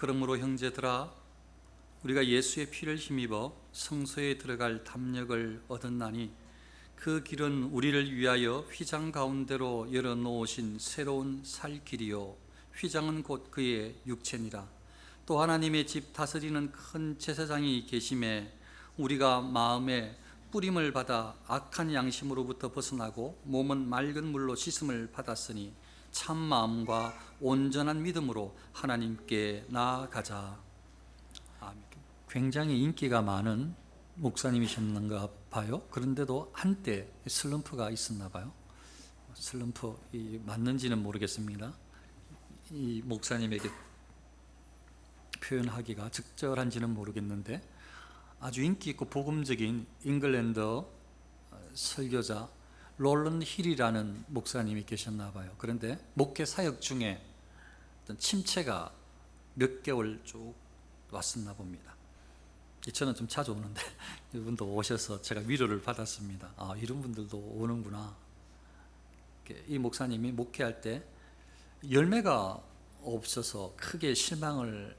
그러므로 형제들아, 우리가 예수의 피를 힘입어 성소에 들어갈 담력을 얻었나니 그 길은 우리를 위하여 휘장 가운데로 열어놓으신 새로운 살 길이요 휘장은 곧 그의 육체니라. 또 하나님의 집 다스리는 큰 제사장이 계심에 우리가 마음에 뿌림을 받아 악한 양심으로부터 벗어나고 몸은 맑은 물로 씻음을 받았으니 참 마음과 온전한 믿음으로 하나님께 나아가자. 굉장히 인기가 많은 목사님이셨는가 봐요. 그런데도 한때 슬럼프가 있었나 봐요. 슬럼프 맞는지는 모르겠습니다. 이 목사님에게 표현하기가 적절한지는 모르겠는데 아주 인기 있고 복음적인 잉글랜드 설교자 롤런 힐이라는 목사님이 계셨나 봐요. 그런데 목회 사역 중에 어떤 침체가 몇 개월 쭉 왔었나 봅니다. 저는 좀 자주 오는데 이분도 오셔서 제가 위로를 받았습니다. 아, 이런 분들도 오는구나. 이 목사님이 목회할 때 열매가 없어서 크게 실망을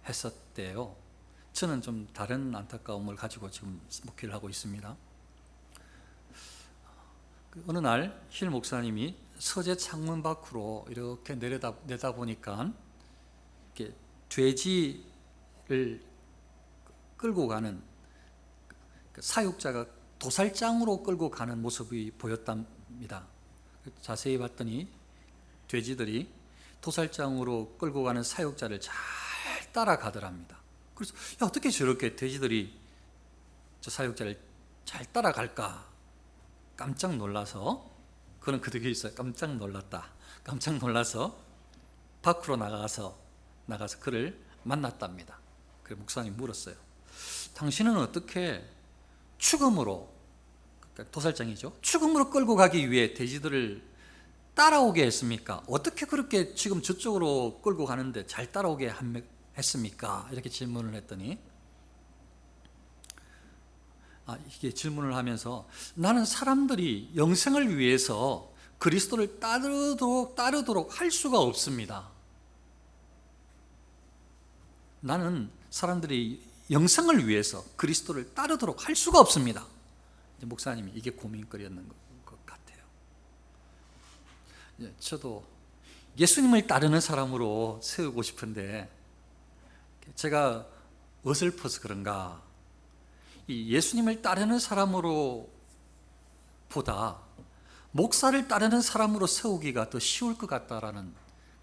했었대요. 저는 좀 다른 안타까움을 가지고 지금 목회를 하고 있습니다. 어느 날 힐 목사님이 서재 창문 밖으로 이렇게 내다보니까 이렇게 돼지를 끌고 가는 사육자가 도살장으로 끌고 가는 모습이 보였답니다. 자세히 봤더니 돼지들이 도살장으로 끌고 가는 사육자를 잘 따라가더랍니다. 그래서 어떻게 저렇게 돼지들이 저 사육자를 잘 따라갈까? 깜짝 놀라서, 그는 그렇게 있어요. 깜짝 놀라서 밖으로 나가서 그를 만났답니다. 그래서 목사님 물었어요. 당신은 어떻게 죽음으로, 그러니까 도살장이죠, 죽음으로 끌고 가기 위해 돼지들을 따라오게 했습니까? 어떻게 그렇게 지금 저쪽으로 끌고 가는데 잘 따라오게 했습니까? 이렇게 질문을 했더니 이게 질문을 하면서 나는 사람들이 영생을 위해서 그리스도를 따르도록 할 수가 없습니다. 나는 사람들이 영생을 위해서 그리스도를 따르도록 할 수가 없습니다. 목사님이 이게 고민거리였는 것 같아요. 저도 예수님을 따르는 사람으로 세우고 싶은데 제가 어설퍼서 그런가 이 예수님을 따르는 사람으로 보다 목사를 따르는 사람으로 세우기가 더 쉬울 것 같다라는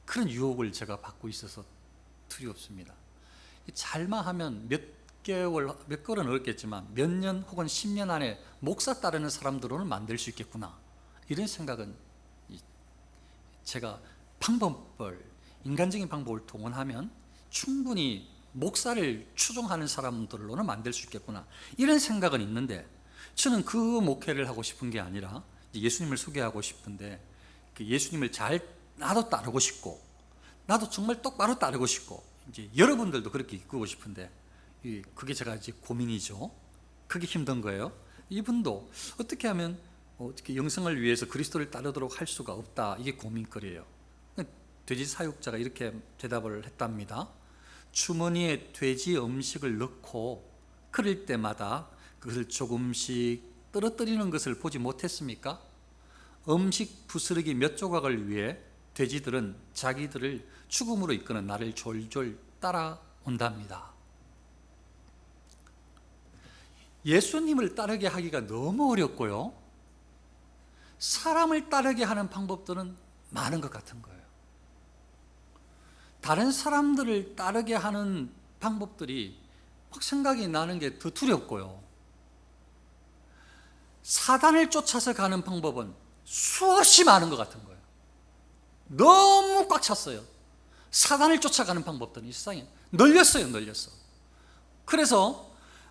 그런 유혹을 제가 받고 있어서 두렵습니다. 잘만 하면 몇 개월은 어렵겠지만 몇 년 혹은 10년 안에 목사 따르는 사람들로는 만들 수 있겠구나, 이런 생각은 제가 인간적인 방법을 동원하면 충분히 목사를 추종하는 사람들로는 만들 수 있겠구나, 이런 생각은 있는데 저는 그 목회를 하고 싶은 게 아니라 예수님을 소개하고 싶은데 예수님을 나도 따르고 싶고 나도 정말 똑바로 따르고 싶고 이제 여러분들도 그렇게 이끌고 싶은데 그게 제가 이제 고민이죠. 그게 힘든 거예요. 이분도 어떻게 하면 어떻게 영생을 위해서 그리스도를 따르도록 할 수가 없다, 이게 고민거리예요. 돼지 사육자가 이렇게 대답을 했답니다. 주머니에 돼지 음식을 넣고 끓일 때마다 그것을 조금씩 떨어뜨리는 것을 보지 못했습니까? 음식 부스러기 몇 조각을 위해 돼지들은 자기들을 죽음으로 이끄는 나를 졸졸 따라온답니다. 예수님을 따르게 하기가 너무 어렵고요, 사람을 따르게 하는 방법들은 많은 것 같은 거예요. 다른 사람들을 따르게 하는 방법들이 막 생각이 나는 게 더 두렵고요, 사단을 쫓아서 가는 방법은 수없이 많은 것 같은 거예요. 너무 꽉 찼어요. 사단을 쫓아가는 방법들은 이 세상에 널렸어. 그래서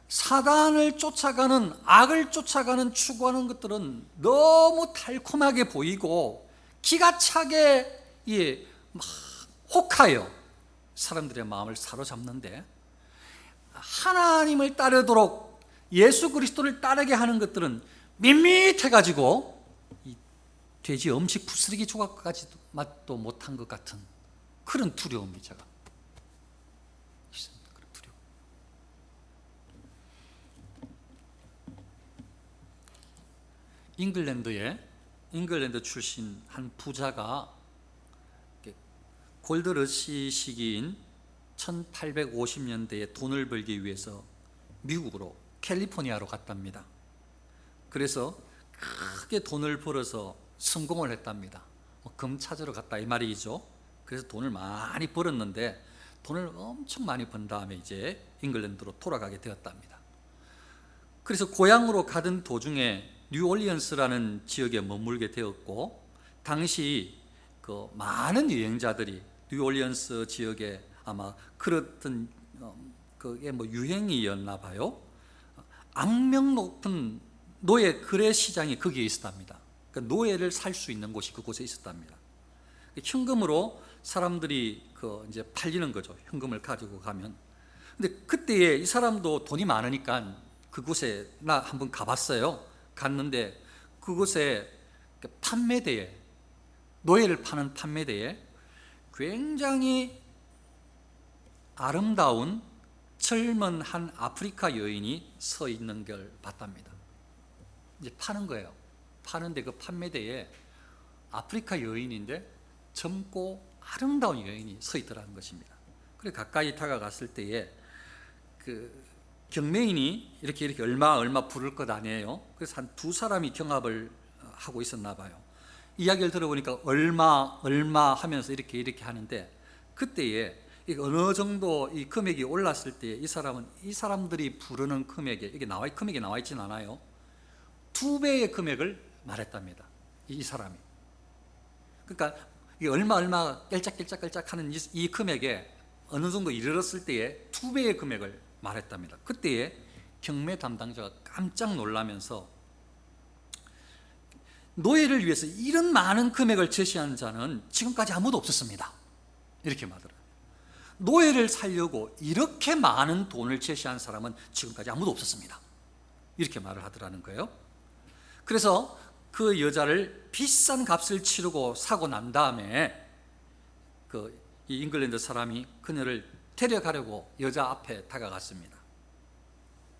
사단을 쫓아가는, 악을 쫓아가는, 추구하는 것들은 너무 달콤하게 보이고 기가 차게 막 혹하여 사람들의 마음을 사로잡는데, 하나님을 따르도록 예수 그리스도를 따르게 하는 것들은 밋밋해가지고 이 돼지 음식 부스러기 조각까지도 맛도 못한 것 같은 그런 두려움이 제가 잉글랜드 출신 한 부자가 골드러시 시기인 1850년대에 돈을 벌기 위해서 미국으로 캘리포니아로 갔답니다. 그래서 크게 돈을 벌어서 성공을 했답니다. 금 찾으러 갔다 이 말이죠. 그래서 돈을 많이 벌었는데 돈을 엄청 많이 번 다음에 이제 잉글랜드로 돌아가게 되었답니다. 그래서 고향으로 가던 도중에 뉴올리언스라는 지역에 머물게 되었고, 당시 그 많은 여행자들이 뉴올리언스 지역에 아마 그렇던 그게 뭐 유행이었나 봐요. 악명 높은 노예 거래 시장이 거기에 있었답니다. 그러니까 노예를 살 수 있는 곳이 그곳에 있었답니다. 현금으로 사람들이 이제 팔리는 거죠. 현금을 가지고 가면. 근데 그때에 이 사람도 돈이 많으니까 그곳에 나 한번 가봤어요. 갔는데 그곳에 판매대에, 노예를 파는 판매대에 굉장히 아름다운 젊은 한 아프리카 여인이 서 있는 걸 봤답니다. 이제 파는 거예요. 파는데 그 판매대에 아프리카 여인인데 젊고 아름다운 여인이 서 있더라는 것입니다. 그래서 가까이 다가갔을 때에 그 경매인이 이렇게 얼마 부를 것 아니에요. 그래서 한 두 사람이 경합을 하고 있었나 봐요. 이야기를 들어보니까 얼마 하면서 이렇게 하는데, 그때에 어느 정도 이 금액이 올랐을 때 이 사람들이 부르는 금액이 금액이 나와 있진 않아요. 2배의 금액을 말했답니다. 이 사람이. 그러니까 이게 얼마 깔짝깔짝 하는 이 금액에 어느 정도 이르렀을 때에 2배의 금액을 말했답니다. 그때에 경매 담당자가 깜짝 놀라면서, 노예를 위해서 이런 많은 금액을 제시한 자는 지금까지 아무도 없었습니다. 이렇게 말하더라고요. 노예를 살려고 이렇게 많은 돈을 제시한 사람은 지금까지 아무도 없었습니다. 이렇게 말을 하더라는 거예요. 그래서 그 여자를 비싼 값을 치르고 사고 난 다음에 이 잉글랜드 사람이 그녀를 데려가려고 여자 앞에 다가갔습니다.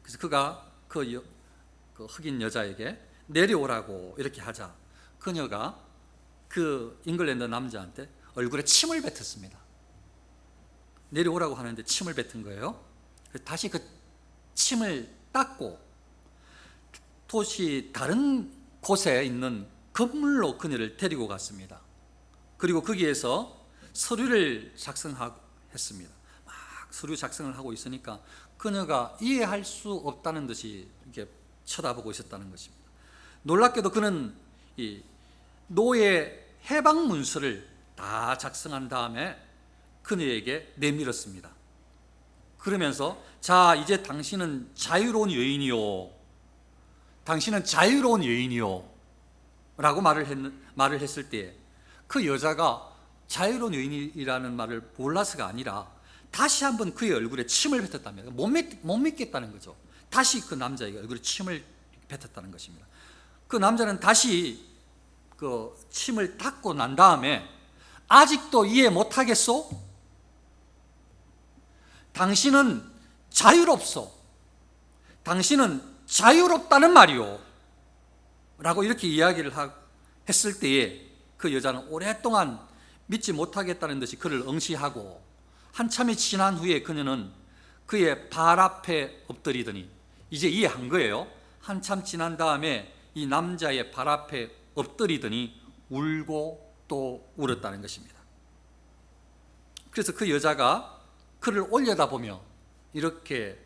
그래서 그가 그 흑인 여자에게 내려오라고 이렇게 하자, 그녀가 그 잉글랜드 남자한테 얼굴에 침을 뱉었습니다. 내려오라고 하는데 침을 뱉은 거예요. 다시 그 침을 닦고 도시 다른 곳에 있는 건물로 그녀를 데리고 갔습니다. 그리고 거기에서 서류를 작성했습니다. 막 서류 작성을 하고 있으니까 그녀가 이해할 수 없다는 듯이 이렇게 쳐다보고 있었다는 것입니다. 놀랍게도 그는 이 노예 해방 문서를 다 작성한 다음에 그녀에게 내밀었습니다. 그러면서, 자, 이제 당신은 자유로운 여인이요, 당신은 자유로운 여인이요 라고 말을 했을 때, 그 여자가 자유로운 여인이라는 말을 몰라서가 아니라 다시 한번 그의 얼굴에 침을 뱉었답니다. 못 믿겠다는 거죠. 다시 그 남자에게 얼굴에 침을 뱉었다는 것입니다. 그 남자는 다시 그 침을 닦고 난 다음에, 아직도 이해 못하겠소? 당신은 자유롭소. 당신은 자유롭다는 말이오 라고 이렇게 이야기를 했을 때에 그 여자는 오랫동안 믿지 못하겠다는 듯이 그를 응시하고, 한참이 지난 후에 그녀는 그의 발 앞에 엎드리더니, 이제 이해한 거예요. 한참 지난 다음에 이 남자의 발 앞에 엎드리더니 울고 또 울었다는 것입니다. 그래서 그 여자가 그를 올려다보며 이렇게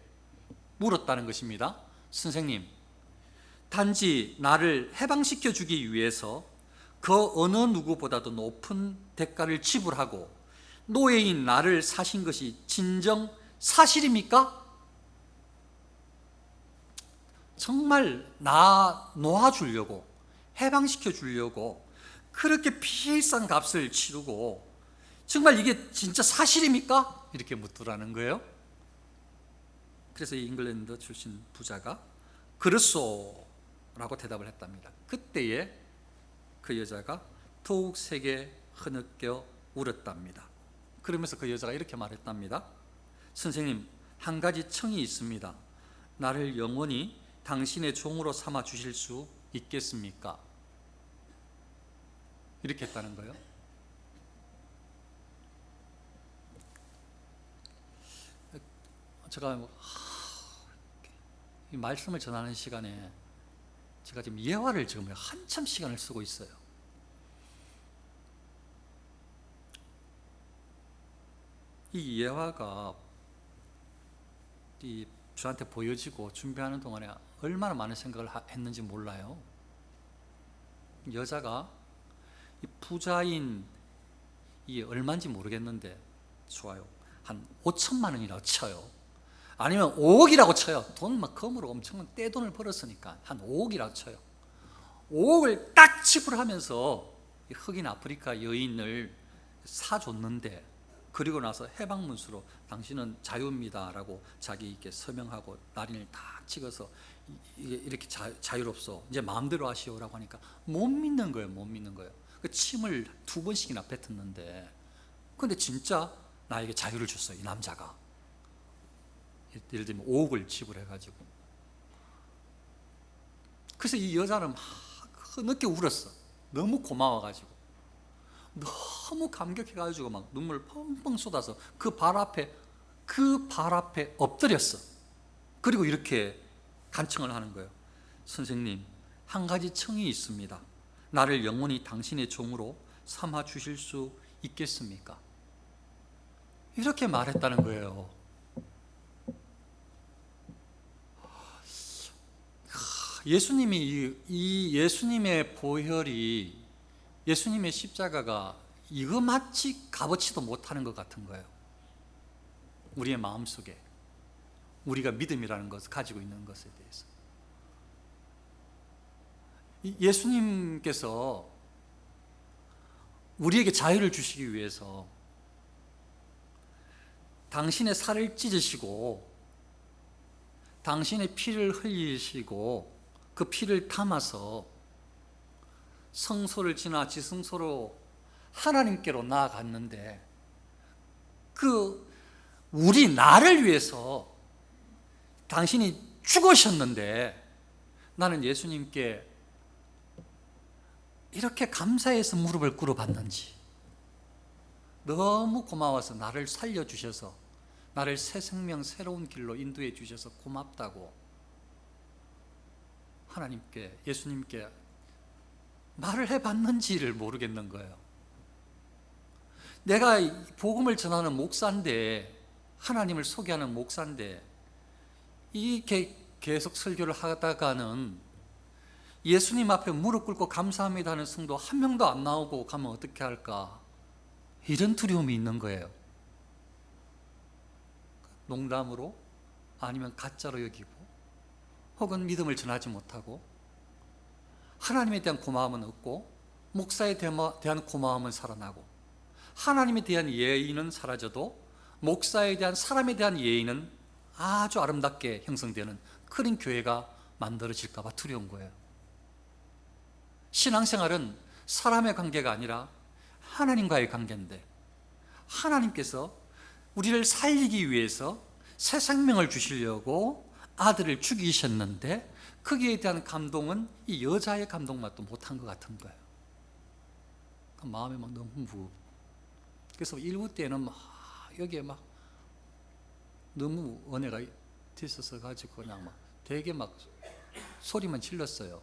물었다는 것입니다. 선생님, 단지 나를 해방시켜 주기 위해서 그 어느 누구보다도 높은 대가를 지불하고 노예인 나를 사신 것이 진정 사실입니까? 정말 나 놓아주려고, 해방시켜 주려고 그렇게 비싼 값을 치르고, 정말 이게 진짜 사실입니까? 이렇게 묻더라는 거예요. 그래서 이 잉글랜드 출신 부자가 그렇소 라고 대답을 했답니다. 그때에 그 여자가 더욱 세게 흐느껴 울었답니다. 그러면서 그 여자가 이렇게 말했답니다. 선생님, 한 가지 청이 있습니다. 나를 영원히 당신의 종으로 삼아 주실 수 있겠습니까? 이렇게 했다는 거예요. 제가 이 말씀을 전하는 시간에 제가 지금 예화를 지금 한참 시간을 쓰고 있어요. 이 예화가 저한테 보여지고 준비하는 동안에 얼마나 많은 생각을 했는지 몰라요. 여자가 이 부자인 이 얼마인지 모르겠는데 좋아요. 한 5천만 원이라고 쳐요. 아니면 5억이라고 쳐요. 돈 막 검으로 엄청 떼돈을 벌었으니까 한 5억이라고 쳐요. 5억을 딱 지불하면서 흑인 아프리카 여인을 사줬는데, 그리고 나서 해방문수로 당신은 자유입니다 라고 자기 이렇게 서명하고 날인을 딱 찍어서 이렇게 자유롭소, 이제 마음대로 하시오라고 하니까 못 믿는 거예요. 못 믿는 거예요. 그 침을 2번씩이나 뱉었는데, 근데 진짜 나에게 자유를 줬어요, 이 남자가. 예를 들면 5억을 지불해가지고. 그래서 이 여자는 막 흐느껴 울었어. 너무 고마워가지고, 너무 감격해가지고 막 눈물 펑펑 쏟아서 그 발 앞에 엎드렸어. 그리고 이렇게 간청을 하는 거예요. 선생님, 한 가지 청이 있습니다. 나를 영원히 당신의 종으로 삼아 주실 수 있겠습니까? 이렇게 말했다는 거예요. 예수님이 이 예수님의 보혈이, 예수님의 십자가가 이거 마치 값어치도 못하는 것 같은 거예요. 우리의 마음속에 우리가 믿음이라는 것을 가지고 있는 것에 대해서. 예수님께서 우리에게 자유를 주시기 위해서 당신의 살을 찢으시고 당신의 피를 흘리시고 그 피를 담아서 성소를 지나 지성소로 하나님께로 나아갔는데, 나를 위해서 당신이 죽으셨는데 나는 예수님께 이렇게 감사해서 무릎을 꿇어봤는지, 너무 고마워서 나를 살려주셔서 나를 새 생명 새로운 길로 인도해 주셔서 고맙다고 하나님께, 예수님께 말을 해봤는지를 모르겠는 거예요. 내가 복음을 전하는 목사인데, 하나님을 소개하는 목사인데, 이렇게 계속 설교를 하다가는 예수님 앞에 무릎 꿇고 감사합니다 하는 성도 한 명도 안 나오고 가면 어떻게 할까, 이런 두려움이 있는 거예요. 농담으로 아니면 가짜로 여기고, 혹은 믿음을 전하지 못하고, 하나님에 대한 고마움은 없고 목사에 대한 고마움은 살아나고, 하나님에 대한 예의는 사라져도 목사에 대한, 사람에 대한 예의는 아주 아름답게 형성되는 그런 교회가 만들어질까 봐 두려운 거예요. 신앙생활은 사람의 관계가 아니라 하나님과의 관계인데, 하나님께서 우리를 살리기 위해서 새 생명을 주시려고 아들을 죽이셨는데, 거기에 대한 감동은 이 여자의 감동만도 못한 것 같은 거예요. 마음이 막 너무 무겁고, 그래서 일부 때는 막 여기에 막 너무 은혜가 있어서 가지고 그냥 막 되게 막 소리만 질렀어요.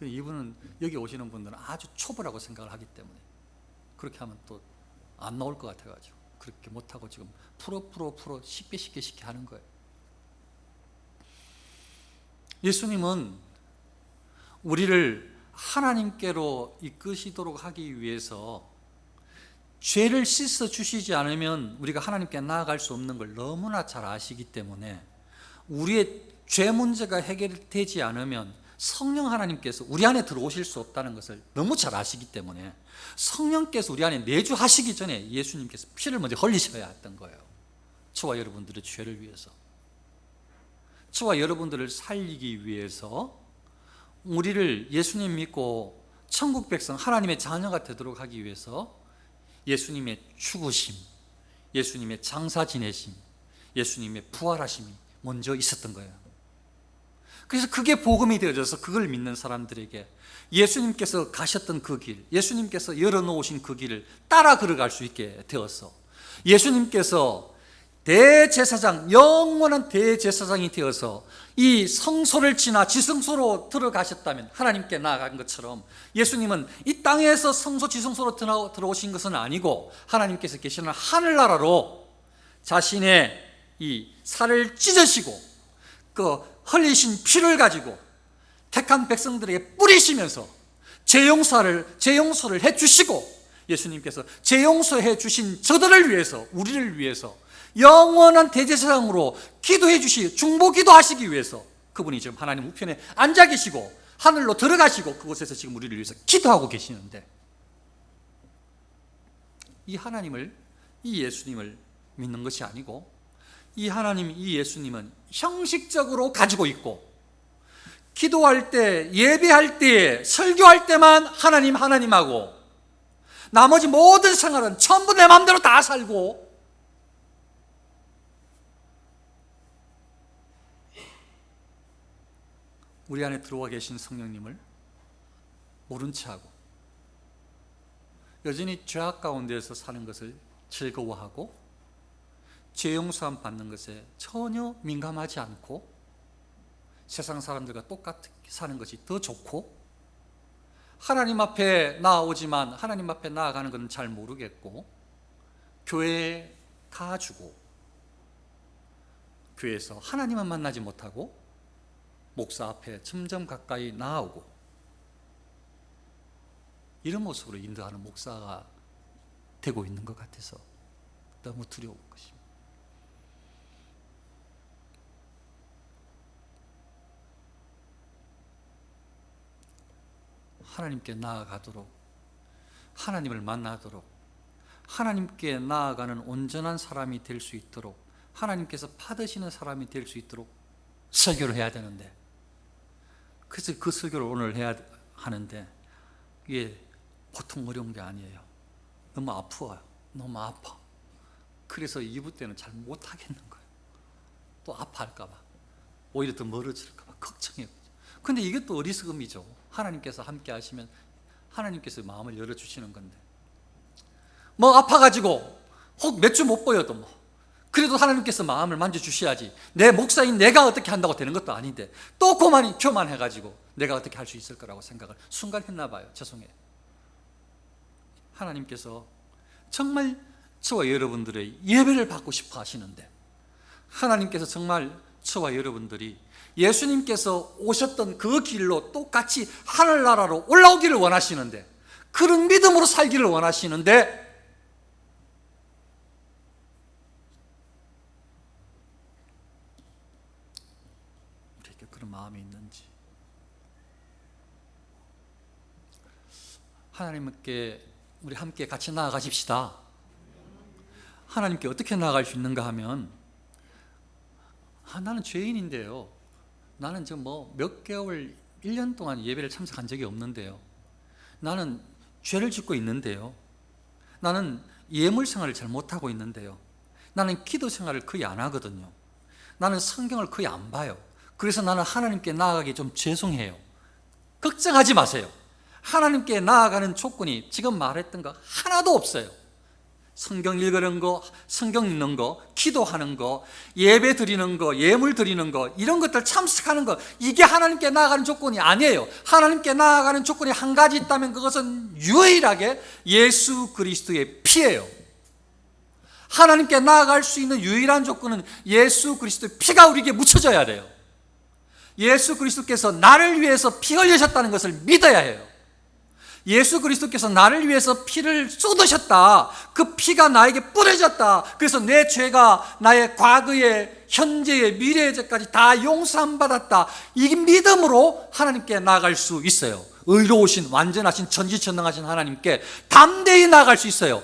이분은, 여기 오시는 분들은 아주 초보라고 생각을 하기 때문에 그렇게 하면 또 안 나올 것 같아가지고 그렇게 못하고 지금 풀어 쉽게 하는 거예요. 예수님은 우리를 하나님께로 이끄시도록 하기 위해서 죄를 씻어 주시지 않으면 우리가 하나님께 나아갈 수 없는 걸 너무나 잘 아시기 때문에, 우리의 죄 문제가 해결되지 않으면 성령 하나님께서 우리 안에 들어오실 수 없다는 것을 너무 잘 아시기 때문에, 성령께서 우리 안에 내주하시기 전에 예수님께서 피를 먼저 흘리셔야 했던 거예요. 저와 여러분들의 죄를 위해서, 저와 여러분들을 살리기 위해서, 우리를 예수님 믿고 천국 백성 하나님의 자녀가 되도록 하기 위해서 예수님의 죽으심, 예수님의 장사 지내심, 예수님의 부활하심이 먼저 있었던 거예요. 그래서 그게 복음이 되어져서 그걸 믿는 사람들에게 예수님께서 가셨던 그 길, 예수님께서 열어놓으신 그 길을 따라 걸어갈 수 있게 되어서 예수님께서 대제사장, 영원한 대제사장이 되어서 이 성소를 지나 지성소로 들어가셨다면, 하나님께 나아간 것처럼 예수님은 이 땅에서 성소 지성소로 들어오신 것은 아니고 하나님께서 계시는 하늘나라로 자신의 이 살을 찢으시고 그 흘리신 피를 가지고 택한 백성들에게 뿌리시면서 재용서를 해주시고, 예수님께서 재용서해 주신 저들을 위해서, 우리를 위해서 영원한 대제사장으로 기도해 주시, 중보기도 하시기 위해서 그분이 지금 하나님 우편에 앉아 계시고 하늘로 들어가시고 그곳에서 지금 우리를 위해서 기도하고 계시는데, 이 하나님을, 이 예수님을 믿는 것이 아니고 이 하나님, 이 예수님은 형식적으로 가지고 있고 기도할 때, 예배할 때, 설교할 때만 하나님하고 나머지 모든 생활은 전부 내 마음대로 다 살고, 우리 안에 들어와 계신 성령님을 모른 채 하고 여전히 죄악 가운데에서 사는 것을 즐거워하고 죄 용서함 받는 것에 전혀 민감하지 않고 세상 사람들과 똑같이 사는 것이 더 좋고, 하나님 앞에 나아오지만 하나님 앞에 나아가는 건 잘 모르겠고, 교회에 가주고 교회에서 하나님은 만나지 못하고 목사 앞에 점점 가까이 나아오고, 이런 모습으로 인도하는 목사가 되고 있는 것 같아서 너무 두려운 것입니다. 하나님께 나아가도록, 하나님을 만나도록, 하나님께 나아가는 온전한 사람이 될 수 있도록, 하나님께서 받으시는 사람이 될 수 있도록 설교를 해야 되는데, 그래서 그 설교를 오늘 해야 하는데 이게 보통 어려운 게 아니에요. 너무 아파요. 너무 아파. 그래서 2부 때는 잘 못하겠는 거예요. 또 아파할까 봐, 오히려 더 멀어질까 봐 걱정해요. 근데 이게 또 어리석음이죠. 하나님께서 함께 하시면 하나님께서 마음을 열어주시는 건데, 뭐 아파가지고 혹 몇 주 못 보여도 뭐 그래도 하나님께서 마음을 만져주셔야지, 내 목사인 내가 어떻게 한다고 되는 것도 아닌데 또 교만해가지고 내가 어떻게 할 수 있을 거라고 생각을 순간 했나 봐요. 죄송해요. 하나님께서 정말 저와 여러분들의 예배를 받고 싶어 하시는데, 하나님께서 정말 저와 여러분들이 예수님께서 오셨던 그 길로 똑같이 하늘나라로 올라오기를 원하시는데, 그런 믿음으로 살기를 원하시는데, 우리에게 그런 마음이 있는지, 하나님께 우리 함께 같이 나아가십시다. 하나님께 어떻게 나아갈 수 있는가 하면, 나는 죄인인데요, 나는 지금 몇 개월, 1년 동안 예배를 참석한 적이 없는데요, 나는 죄를 짓고 있는데요, 나는 예물 생활을 잘 못하고 있는데요, 나는 기도 생활을 거의 안 하거든요, 나는 성경을 거의 안 봐요, 그래서 나는 하나님께 나아가기 좀 죄송해요. 걱정하지 마세요. 하나님께 나아가는 조건이 지금 말했던 거 하나도 없어요. 성경 읽는 거, 성경 읽는 거, 기도하는 거, 예배 드리는 거, 예물 드리는 거, 이런 것들 참석하는 거, 이게 하나님께 나아가는 조건이 아니에요. 하나님께 나아가는 조건이 한 가지 있다면 그것은 유일하게 예수 그리스도의 피예요. 하나님께 나아갈 수 있는 유일한 조건은 예수 그리스도의 피가 우리에게 묻혀져야 돼요. 예수 그리스도께서 나를 위해서 피 흘리셨다는 것을 믿어야 해요. 예수 그리스도께서 나를 위해서 피를 쏟으셨다, 그 피가 나에게 뿌려졌다, 그래서 내 죄가 나의 과거의, 현재의, 미래의 죄까지 다 용서함 받았다, 이 믿음으로 하나님께 나아갈 수 있어요. 의로우신, 완전하신, 전지전능하신 하나님께 담대히 나아갈 수 있어요.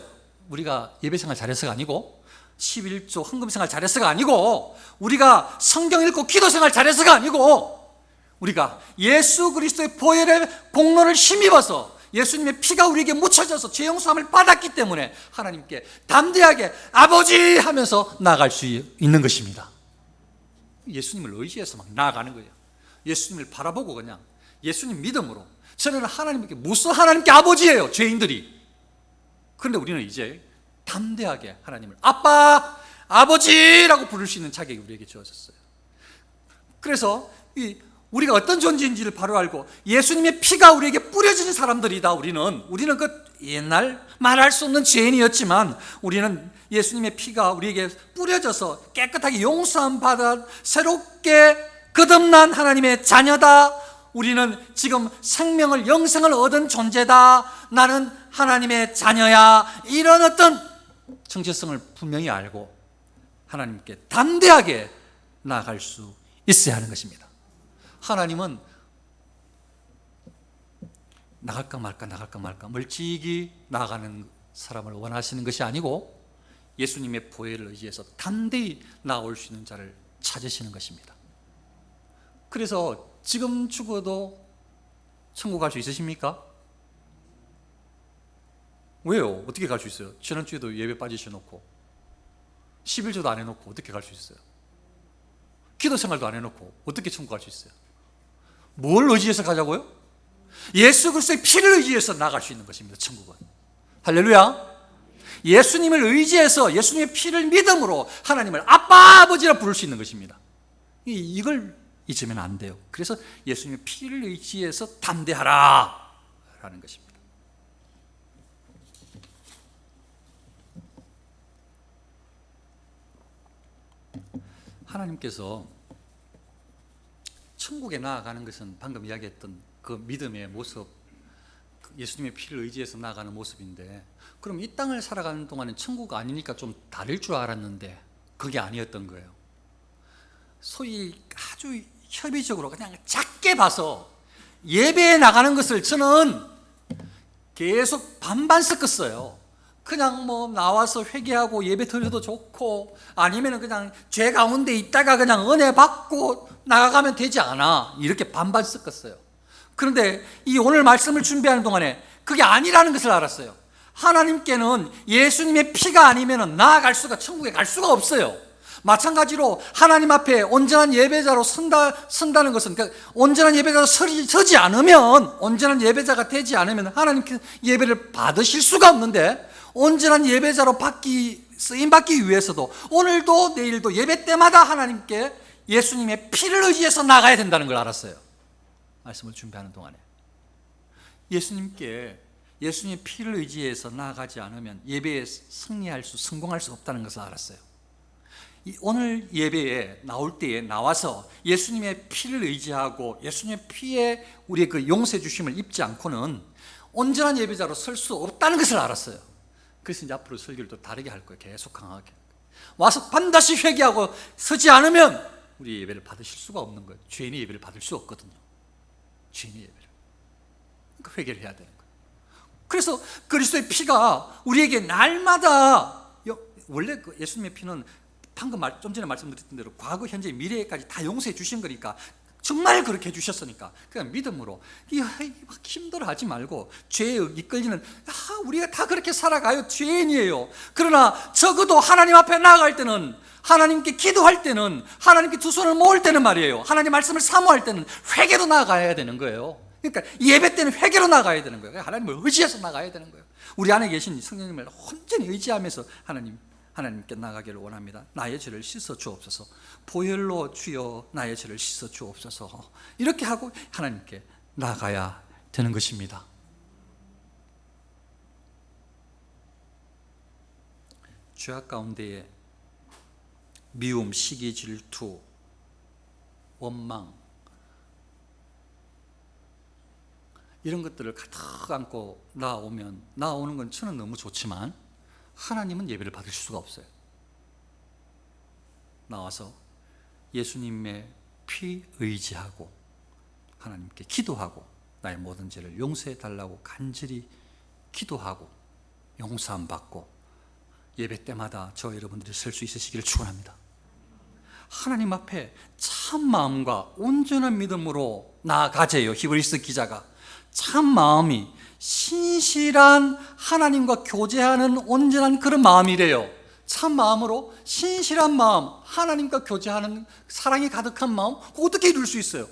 우리가 예배생활 잘해서가 아니고, 11조 헌금생활 잘해서가 아니고, 우리가 성경 읽고 기도생활 잘해서가 아니고, 우리가 예수 그리스도의 보혈의 공로를 힘입어서 예수님의 피가 우리에게 묻혀져서 죄 용서함을 받았기 때문에 하나님께 담대하게 아버지 하면서 나아갈 수 있는 것입니다. 예수님을 의지해서 막 나아가는 거예요. 예수님을 바라보고 그냥 예수님 믿음으로 저는 하나님께 아버지예요, 죄인들이. 그런데 우리는 이제 담대하게 하나님을 아빠, 아버지라고 부를 수 있는 자격이 우리에게 주어졌어요. 그래서 우리가 어떤 존재인지를 바로 알고 예수님의 피가 우리에게 뿌려진 사람들이다. 우리는 그 옛날 말할 수 없는 죄인이었지만 우리는 예수님의 피가 우리에게 뿌려져서 깨끗하게 용서함 받아 새롭게 거듭난 하나님의 자녀다. 우리는 지금 생명을, 영생을 얻은 존재다. 나는 하나님의 자녀야. 이런 어떤 정체성을 분명히 알고 하나님께 담대하게 나아갈 수 있어야 하는 것입니다. 하나님은 나갈까 말까 멀찍이 나아가는 사람을 원하시는 것이 아니고 예수님의 보혈을 의지해서 담대히 나아올 수 있는 자를 찾으시는 것입니다. 그래서 지금 죽어도 천국 갈 수 있으십니까? 왜요? 어떻게 갈 수 있어요? 지난주에도 예배 빠지셔놓고 11조도 안 해놓고 어떻게 갈 수 있어요? 기도 생활도 안 해놓고 어떻게 천국 갈 수 있어요? 뭘 의지해서 가자고요? 예수 그리스도의 피를 의지해서 나갈 수 있는 것입니다. 천국은. 할렐루야. 예수님을 의지해서 예수님의 피를 믿음으로 하나님을 아빠, 아버지라 부를 수 있는 것입니다. 이걸 잊으면 안 돼요. 그래서 예수님의 피를 의지해서 담대하라 라는 것입니다. 하나님께서 천국에 나아가는 것은 방금 이야기했던 그 믿음의 모습, 예수님의 피를 의지해서 나아가는 모습인데, 그럼 이 땅을 살아가는 동안은 천국 아니니까 좀 다를 줄 알았는데 그게 아니었던 거예요. 소위 아주 협의적으로 그냥 작게 봐서 예배에 나가는 것을 저는 계속 반반 섞었어요. 그냥 나와서 회개하고 예배 드려도 좋고, 아니면 그냥 죄 가운데 있다가 그냥 은혜 받고 나가가면 되지 않아, 이렇게 반반 섞었어요. 그런데 이 오늘 말씀을 준비하는 동안에 그게 아니라는 것을 알았어요. 하나님께는 예수님의 피가 아니면 나아갈 수가, 천국에 갈 수가 없어요. 마찬가지로 하나님 앞에 온전한 예배자로 선다는 것은, 그러니까 온전한 예배자로 서지 않으면, 온전한 예배자가 되지 않으면 하나님께 예배를 받으실 수가 없는데, 온전한 예배자로 쓰임받기 위해서도 오늘도 내일도 예배 때마다 하나님께 예수님의 피를 의지해서 나가야 된다는 걸 알았어요. 말씀을 준비하는 동안에 예수님께 예수님의 피를 의지해서 나아가지 않으면 예배에 성공할 수 없다는 것을 알았어요. 오늘 예배에 나올 때에 나와서 예수님의 피를 의지하고 예수님의 피에 우리의 그 용서해 주심을 입지 않고는 온전한 예배자로 설 수 없다는 것을 알았어요. 그래서 이제 앞으로 설교를 또 다르게 할 거예요. 계속 강하게. 와서 반드시 회개하고 서지 않으면 우리 예배를 받으실 수가 없는 거예요. 죄인의 예배를 받을 수 없거든요. 죄인의 예배를. 그러니까 회개를 해야 되는 거예요. 그래서 그리스도의 피가 우리에게 날마다, 원래 그 예수님의 피는 방금 좀 전에 말씀드렸던 대로 과거, 현재, 미래까지 다 용서해 주신 거니까, 정말 그렇게 해주셨으니까 그냥 믿음으로 막 힘들어하지 말고, 죄에 이끌리는, 우리가 다 그렇게 살아가요. 죄인이에요. 그러나 적어도 하나님 앞에 나아갈 때는, 하나님께 기도할 때는, 하나님께 두 손을 모을 때는 말이에요, 하나님 말씀을 사모할 때는 회개로 나아가야 되는 거예요. 그러니까 예배 때는 회개로 나가야 되는 거예요. 하나님을 의지해서 나가야 되는 거예요. 우리 안에 계신 성령님을 온전히 의지하면서 하나님께 나가기를 원합니다. 나의 죄를 씻어 주옵소서. 보혈로 주여 나의 죄를 씻어 주옵소서. 이렇게 하고 하나님께 나가야 되는 것입니다. 죄악 가운데에 미움, 시기, 질투, 원망, 이런 것들을 가득 안고 나오는 건 저는 너무 좋지만 하나님은 예배를 받을 수가 없어요. 나와서 예수님의 피 의지하고 하나님께 기도하고 나의 모든 죄를 용서해 달라고 간절히 기도하고 용서함 받고 예배 때마다 저 여러분들이 설 수 있으시기를 축원합니다. 하나님 앞에 참 마음과 온전한 믿음으로 나아가재요. 히브리서 기자가 참 마음이 신실한 하나님과 교제하는 온전한 그런 마음이래요. 참 마음으로 신실한 마음, 하나님과 교제하는 사랑이 가득한 마음, 어떻게 이룰 수 있어요?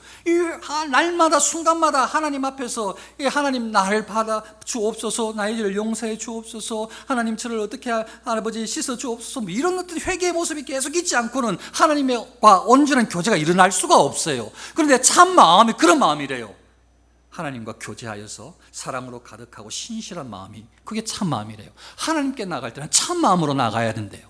날마다 순간마다 하나님 앞에서 하나님 나를 받아 주옵소서, 나의 죄를 용서해 주옵소서, 하나님 저를 어떻게 아버지 씻어 주옵소서, 뭐 이런 어떤 회개의 모습이 계속 있지 않고는 하나님과 온전한 교제가 일어날 수가 없어요. 그런데 참 마음이 그런 마음이래요. 하나님과 교제하여서 사랑으로 가득하고 신실한 마음이, 그게 참 마음이래요. 하나님께 나아갈 때는 참 마음으로 나가야 된대요.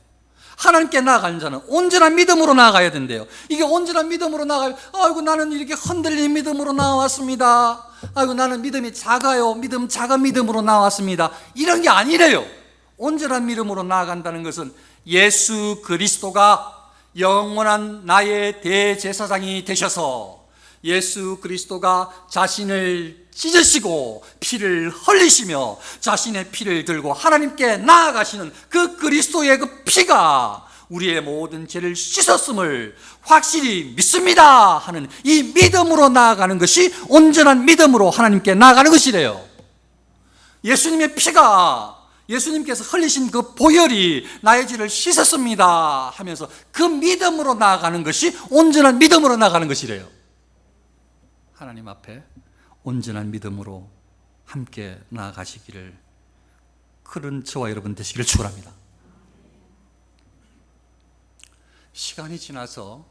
하나님께 나아가는 자는 온전한 믿음으로 나아가야 된대요. 이게 온전한 믿음으로 나아가요. 아이고 나는 이렇게 흔들린 믿음으로 나왔습니다. 아이고 나는 믿음이 작아요. 작은 믿음으로 나왔습니다. 이런 게 아니래요. 온전한 믿음으로 나아간다는 것은 예수 그리스도가 영원한 나의 대제사장이 되셔서 예수 그리스도가 자신을 찢으시고 피를 흘리시며 자신의 피를 들고 하나님께 나아가시는 그 그리스도의 그 피가 우리의 모든 죄를 씻었음을 확실히 믿습니다 하는 이 믿음으로 나아가는 것이 온전한 믿음으로 하나님께 나아가는 것이래요. 예수님의 피가, 예수님께서 흘리신 그 보혈이 나의 죄를 씻었습니다 하면서 그 믿음으로 나아가는 것이 온전한 믿음으로 나아가는 것이래요. 하나님 앞에 온전한 믿음으로 함께 나아가시기를, 그런 저와 여러분 되시기를 축원합니다. 시간이 지나서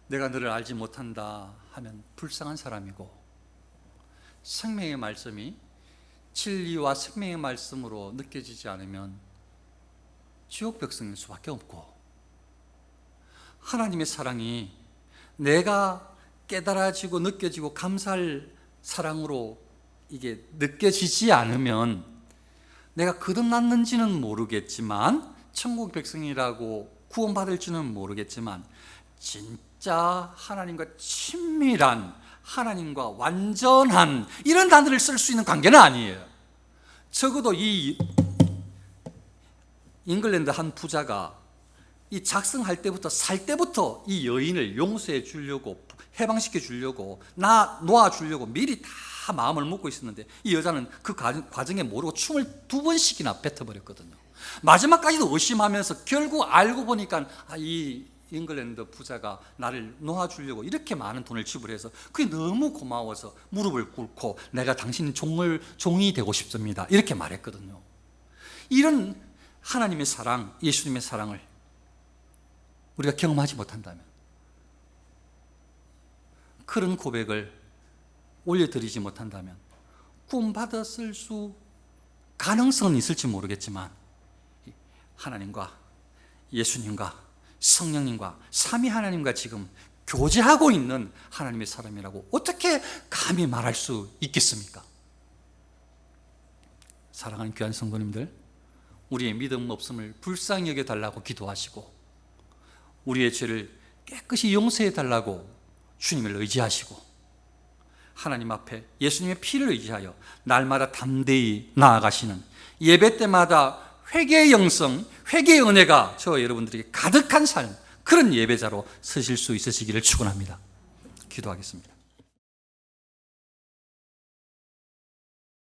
내가 너를 알지 못한다 하면 불쌍한 사람이고, 생명의 말씀이 진리와 생명의 말씀으로 느껴지지 않으면 지옥 백성일 수밖에 없고, 하나님의 사랑이 내가 깨달아지고 느껴지고 감사할 사랑으로 이게 느껴지지 않으면 내가 거듭났는지는 모르겠지만, 천국 백성이라고 구원받을지는 모르겠지만, 진짜 하나님과 친밀한, 하나님과 완전한 이런 단어를 쓸 수 있는 관계는 아니에요. 적어도 이 잉글랜드 한 부자가 이 작성할 때부터, 살 때부터 이 여인을 용서해 주려고, 해방시켜 주려고, 놓아 주려고 미리 다 마음을 먹고 있었는데, 이 여자는 그 과정에 모르고 춤을 2번씩이나 뱉어버렸거든요. 마지막까지도 의심하면서 결국 알고 보니까 이 잉글랜드 부자가 나를 놓아주려고 이렇게 많은 돈을 지불해서 그게 너무 고마워서 무릎을 꿇고 내가 당신 종이 되고 싶습니다 이렇게 말했거든요. 이런 하나님의 사랑, 예수님의 사랑을 우리가 경험하지 못한다면, 그런 고백을 올려드리지 못한다면 구원받았을 수 가능성은 있을지 모르겠지만, 하나님과 예수님과 성령님과 삼위 하나님과 지금 교제하고 있는 하나님의 사람이라고 어떻게 감히 말할 수 있겠습니까? 사랑하는 귀한 성도님들, 우리의 믿음 없음을 불쌍히 여겨달라고 기도하시고, 우리의 죄를 깨끗이 용서해 달라고 주님을 의지하시고, 하나님 앞에 예수님의 피를 의지하여 날마다 담대히 나아가시는, 예배 때마다 회개의 영성, 회개의 은혜가 저와 여러분들에게 가득한 삶, 그런 예배자로 서실 수 있으시기를 축원합니다. 기도하겠습니다.